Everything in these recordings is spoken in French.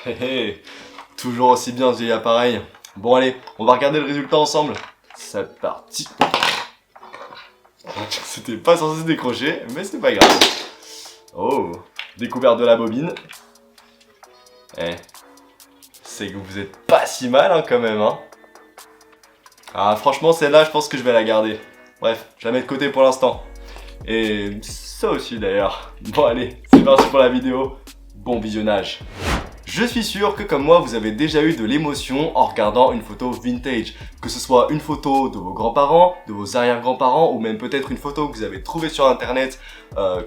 Hé hé, toujours aussi bien ce vieil appareil. Bon allez, on va regarder le résultat ensemble. C'est parti. C'était pas censé se décrocher, mais c'est pas grave. Oh, découverte de la bobine. Eh, c'est que vous êtes pas si mal hein, quand même hein. Ah franchement celle-là je pense que je vais la garder. Bref, je la mets de côté pour l'instant. Et ça aussi d'ailleurs. Bon allez, c'est parti pour la vidéo. Bon visionnage. Je suis sûr que comme moi, vous avez déjà eu de l'émotion en regardant une photo vintage. Que ce soit une photo de vos grands-parents, de vos arrière-grands-parents, ou même peut-être une photo que vous avez trouvée sur internet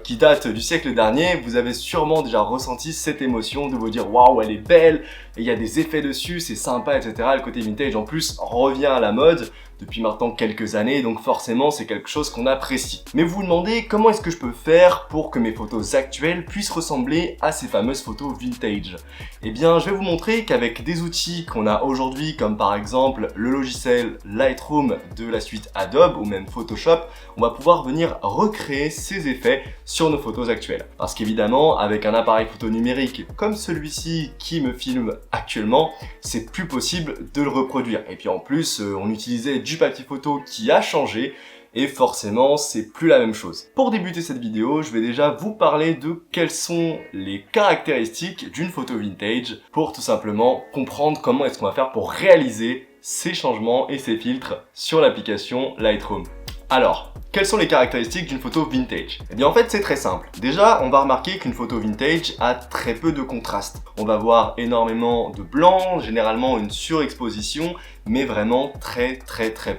qui date du siècle dernier, vous avez sûrement déjà ressenti cette émotion de vous dire « Waouh, elle est belle, et il y a des effets dessus, c'est sympa, etc. » Le côté vintage en plus revient à la mode depuis maintenant quelques années, donc forcément c'est quelque chose qu'on apprécie. Mais vous vous demandez comment est-ce que je peux faire pour que mes photos actuelles puissent ressembler à ces fameuses photos vintage? Eh bien, je vais vous montrer qu'avec des outils qu'on a aujourd'hui, comme par exemple le logiciel Lightroom de la suite Adobe ou même Photoshop, on va pouvoir venir recréer ces effets sur nos photos actuelles. Parce qu'évidemment, avec un appareil photo numérique comme celui-ci qui me filme actuellement, c'est plus possible de le reproduire. Et puis en plus, on utilisait du papier photo qui a changé, et forcément c'est plus la même chose. Pour débuter cette vidéo, je vais déjà vous parler de quelles sont les caractéristiques d'une photo vintage pour tout simplement comprendre comment est-ce qu'on va faire pour réaliser ces changements et ces filtres sur l'application Lightroom. Alors, quelles sont les caractéristiques d'une photo vintage? Eh bien en fait c'est très simple. Déjà on va remarquer qu'une photo vintage a très peu de contraste. On va voir énormément de blanc, généralement une surexposition, mais vraiment très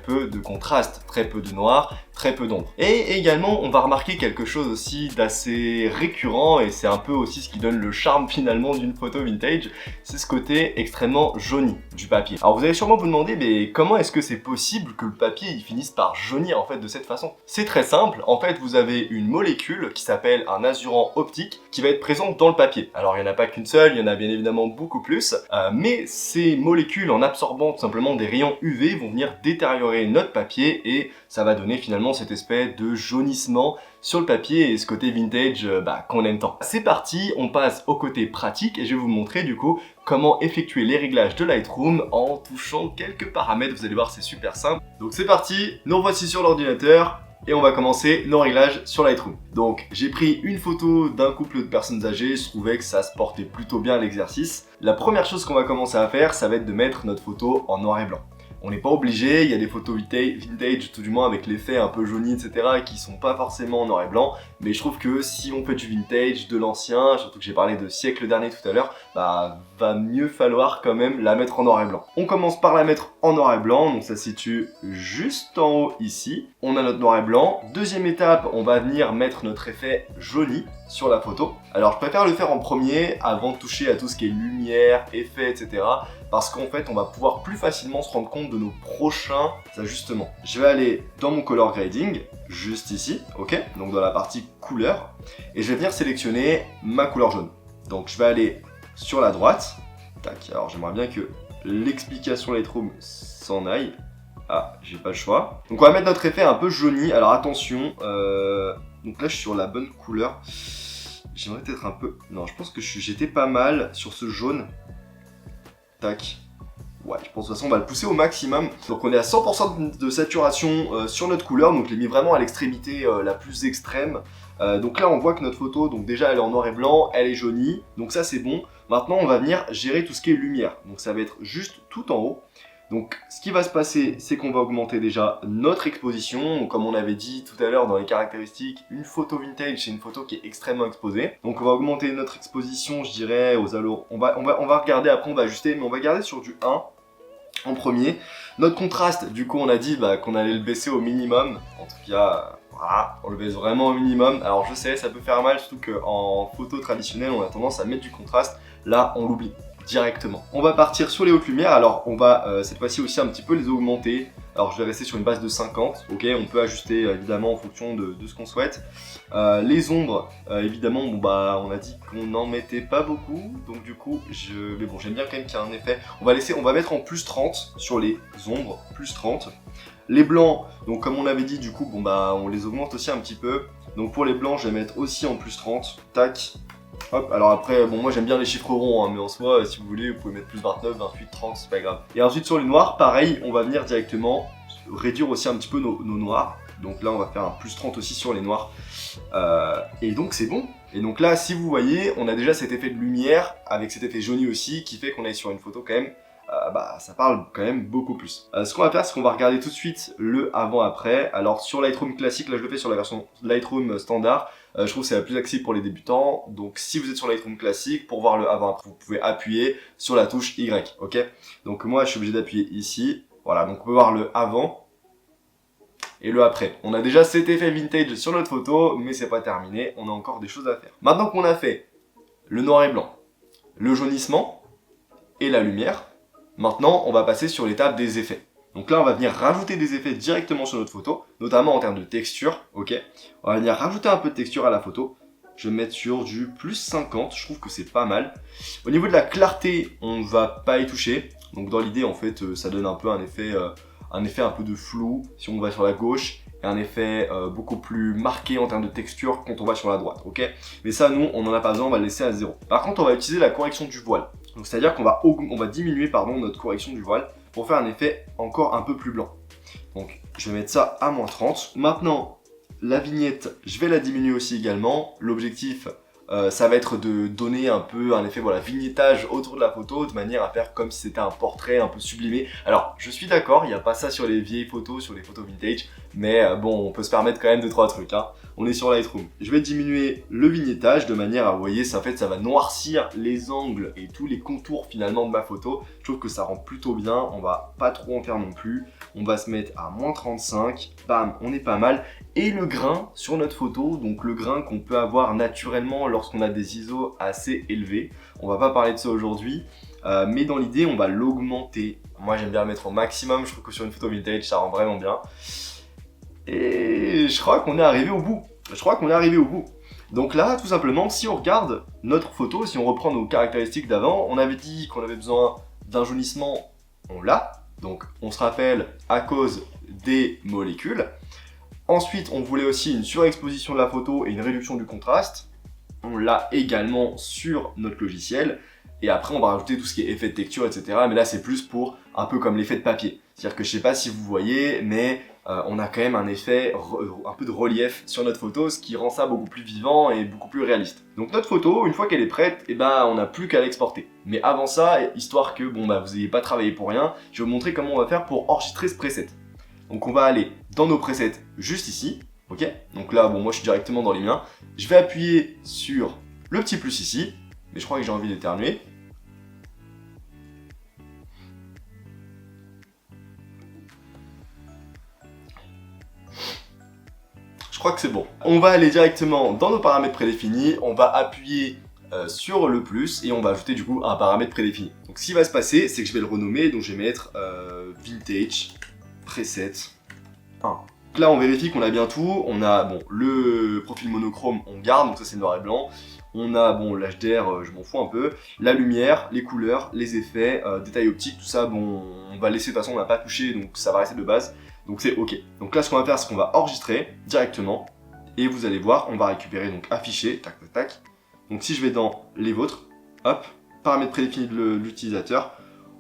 peu de contraste, très peu de noir, très peu d'ombre. Et également on va remarquer quelque chose aussi d'assez récurrent, et c'est un peu aussi ce qui donne le charme finalement d'une photo vintage, c'est ce côté extrêmement jauni du papier. Alors vous allez sûrement vous demander, mais comment est-ce que c'est possible que le papier il finisse par jaunir en fait de cette façon? C'est très simple, en fait vous avez une molécule qui s'appelle un azurant optique qui va être présente dans le papier. Alors il n'y en a pas qu'une seule, il y en a bien évidemment beaucoup plus, mais ces molécules en absorbant tout simplement des rayons UV vont venir détériorer notre papier et ça va donner finalement cette espèce de jaunissement sur le papier et ce côté vintage qu'on aime tant. C'est parti, on passe au côté pratique et je vais vous montrer du coup comment effectuer les réglages de Lightroom en touchant quelques paramètres. Vous allez voir, c'est super simple. Donc c'est parti, nous voici sur l'ordinateur et on va commencer nos réglages sur Lightroom. Donc j'ai pris une photo d'un couple de personnes âgées, je trouvais que ça se portait plutôt bien à l'exercice. La première chose qu'on va commencer à faire, ça va être de mettre notre photo en noir et blanc. On n'est pas obligé, il y a des photos vintage, tout du moins avec l'effet un peu jauni, etc. qui sont pas forcément en noir et blanc, mais je trouve que si on fait du vintage, de l'ancien, surtout que j'ai parlé de siècle dernier tout à l'heure, va mieux falloir quand même la mettre en noir et blanc. On commence par la mettre en noir et blanc, donc ça se situe juste en haut ici. On a notre noir et blanc. Deuxième étape, on va venir mettre notre effet jauni sur la photo. Alors je préfère le faire en premier avant de toucher à tout ce qui est lumière, effet, etc. Parce qu'en fait on va pouvoir plus facilement se rendre compte de nos prochains ajustements. Je vais aller dans mon color grading, juste ici, ok, donc dans la partie couleur, et je vais venir sélectionner ma couleur jaune. Donc je vais aller sur la droite, tac, alors j'aimerais bien que l'explication Lightroom s'en aille. Ah, j'ai pas le choix. Donc on va mettre notre effet un peu jauni, alors attention, donc là je suis sur la bonne couleur. J'aimerais peut-être un peu... Non, je pense que j'étais pas mal sur ce jaune. Tac. Ouais, je pense de toute façon on va le pousser au maximum. Donc on est à 100% de saturation sur notre couleur, donc je l'ai mis vraiment à l'extrémité la plus extrême. Donc là on voit que notre photo, donc déjà elle est en noir et blanc, elle est jaunie, donc ça c'est bon. Maintenant on va venir gérer tout ce qui est lumière, donc ça va être juste tout en haut. Donc ce qui va se passer, c'est qu'on va augmenter déjà notre exposition. Donc, comme on avait dit tout à l'heure dans les caractéristiques, une photo vintage c'est une photo qui est extrêmement exposée. Donc on va augmenter notre exposition, je dirais aux alentours. On va regarder, après on va ajuster, mais on va garder sur du 1 en premier. Notre contraste, du coup on a dit qu'on allait le baisser au minimum. En tout cas, voilà, on le baisse vraiment au minimum. Alors je sais, ça peut faire mal, surtout qu'en photo traditionnelle on a tendance à mettre du contraste. Là on l'oublie directement. On va partir sur les hautes lumières, alors on va cette fois-ci aussi un petit peu les augmenter. Alors je vais rester sur une base de 50, ok, on peut ajuster évidemment en fonction de ce qu'on souhaite. Les ombres, évidemment, on a dit qu'on n'en mettait pas beaucoup, donc du coup, mais bon, j'aime bien quand même qu'il y ait un effet. On va mettre en plus 30 sur les ombres, plus 30. Les blancs, donc comme on avait dit, du coup, on les augmente aussi un petit peu. Donc pour les blancs, je vais mettre aussi en plus 30, tac. Hop, alors après, bon moi j'aime bien les chiffres ronds, hein, mais en soi, si vous voulez, vous pouvez mettre plus 29, 28, 30, c'est pas grave. Et ensuite sur les noirs, pareil, on va venir directement réduire aussi un petit peu nos noirs. Donc là, on va faire un plus 30 aussi sur les noirs. Et donc c'est bon. Et donc là, si vous voyez, on a déjà cet effet de lumière, avec cet effet jauni aussi, qui fait qu'on est sur une photo quand même, ça parle quand même beaucoup plus. Ce qu'on va faire, c'est qu'on va regarder tout de suite le avant-après. Alors sur Lightroom classique, là je le fais sur la version Lightroom standard. Je trouve que c'est la plus accessible pour les débutants. Donc si vous êtes sur Lightroom classique, pour voir le avant-après, vous pouvez appuyer sur la touche Y, ok? Donc moi, je suis obligé d'appuyer ici. Voilà, donc on peut voir le avant et le après. On a déjà cet effet vintage sur notre photo, mais c'est pas terminé, on a encore des choses à faire. Maintenant qu'on a fait le noir et blanc, le jaunissement et la lumière, maintenant on va passer sur l'étape des effets. Donc là on va venir rajouter des effets directement sur notre photo, notamment en termes de texture, ok. On va venir rajouter un peu de texture à la photo. Je vais mettre sur du plus 50, je trouve que c'est pas mal. Au niveau de la clarté, on va pas y toucher. Donc dans l'idée en fait, ça donne un peu un effet un peu de flou si on va sur la gauche et un effet beaucoup plus marqué en termes de texture quand on va sur la droite, ok. Mais ça, nous, on n'en a pas besoin, on va le laisser à 0. Par contre, on va utiliser la correction du voile. Donc c'est-à-dire qu'on va diminuer notre correction du voile pour faire un effet encore un peu plus blanc. Donc je vais mettre ça à moins 30. Maintenant, la vignette, je vais la diminuer aussi également. L'objectif, ça va être de donner un peu un effet vignettage autour de la photo, de manière à faire comme si c'était un portrait un peu sublimé. Alors, je suis d'accord, il n'y a pas ça sur les vieilles photos, sur les photos vintage, mais bon, on peut se permettre quand même 2-3 trucs, hein. On est sur Lightroom. Je vais diminuer le vignettage de manière à, vous voyez, ça va noircir les angles et tous les contours finalement de ma photo. Je trouve que ça rend plutôt bien, on va pas trop en faire non plus. On va se mettre à moins 35, bam, on est pas mal. Et le grain sur notre photo, donc le grain qu'on peut avoir naturellement lorsqu'on a des ISO assez élevés. On va pas parler de ça aujourd'hui, mais dans l'idée, on va l'augmenter. Moi, j'aime bien le mettre au maximum, je trouve que sur une photo vintage, ça rend vraiment bien. Et je crois qu'on est arrivé au bout. Donc là, tout simplement, si on regarde notre photo, si on reprend nos caractéristiques d'avant, on avait dit qu'on avait besoin d'un jaunissement, on l'a. Donc on se rappelle à cause des molécules. Ensuite, on voulait aussi une surexposition de la photo et une réduction du contraste. On l'a également sur notre logiciel. Et après, on va rajouter tout ce qui est effet de texture, etc. Mais là, c'est plus pour un peu comme l'effet de papier. C'est-à-dire que je sais pas si vous voyez, mais on a quand même un effet, un peu de relief sur notre photo, ce qui rend ça beaucoup plus vivant et beaucoup plus réaliste. Donc notre photo, une fois qu'elle est prête, on n'a plus qu'à l'exporter. Mais avant ça, histoire que vous n'ayez pas travaillé pour rien, je vais vous montrer comment on va faire pour enregistrer ce preset. Donc on va aller dans nos presets juste ici, ok. Donc là, moi je suis directement dans les miens. Je vais appuyer sur le petit plus ici, mais je crois que j'ai envie d'éternuer. Je crois que c'est bon. On va aller directement dans nos paramètres prédéfinis, on va appuyer sur le plus et on va ajouter du coup un paramètre prédéfini. Donc ce qui va se passer, c'est que je vais le renommer, donc je vais mettre Vintage Preset 1. Donc là on vérifie qu'on a bien tout, on a le profil monochrome, on garde, donc ça c'est noir et blanc. On a l'HDR, je m'en fous un peu, la lumière, les couleurs, les effets, détails optiques, tout ça, on va laisser, de toute façon on n'a pas touché, donc ça va rester de base. Donc c'est ok. Donc là ce qu'on va faire, c'est qu'on va enregistrer directement. Et vous allez voir, on va récupérer donc afficher, tac tac tac. Donc si je vais dans les vôtres, hop, paramètres prédéfinis de l'utilisateur,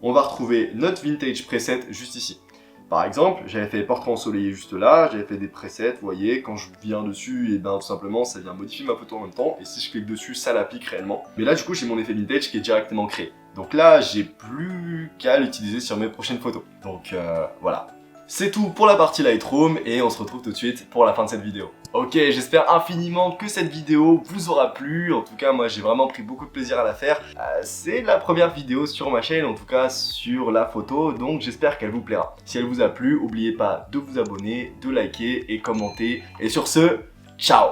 on va retrouver notre vintage preset juste ici. Par exemple, j'avais fait portrait ensoleillé juste là, j'avais fait des presets, vous voyez, quand je viens dessus, et tout simplement ça vient modifier ma photo en même temps, et si je clique dessus, ça l'applique réellement. Mais là du coup j'ai mon effet vintage qui est directement créé. Donc là j'ai plus qu'à l'utiliser sur mes prochaines photos. Donc voilà. C'est tout pour la partie Lightroom et on se retrouve tout de suite pour la fin de cette vidéo. Ok, j'espère infiniment que cette vidéo vous aura plu. En tout cas, moi j'ai vraiment pris beaucoup de plaisir à la faire. C'est la première vidéo sur ma chaîne, en tout cas sur la photo, donc j'espère qu'elle vous plaira. Si elle vous a plu, n'oubliez pas de vous abonner, de liker et commenter. Et sur ce, ciao!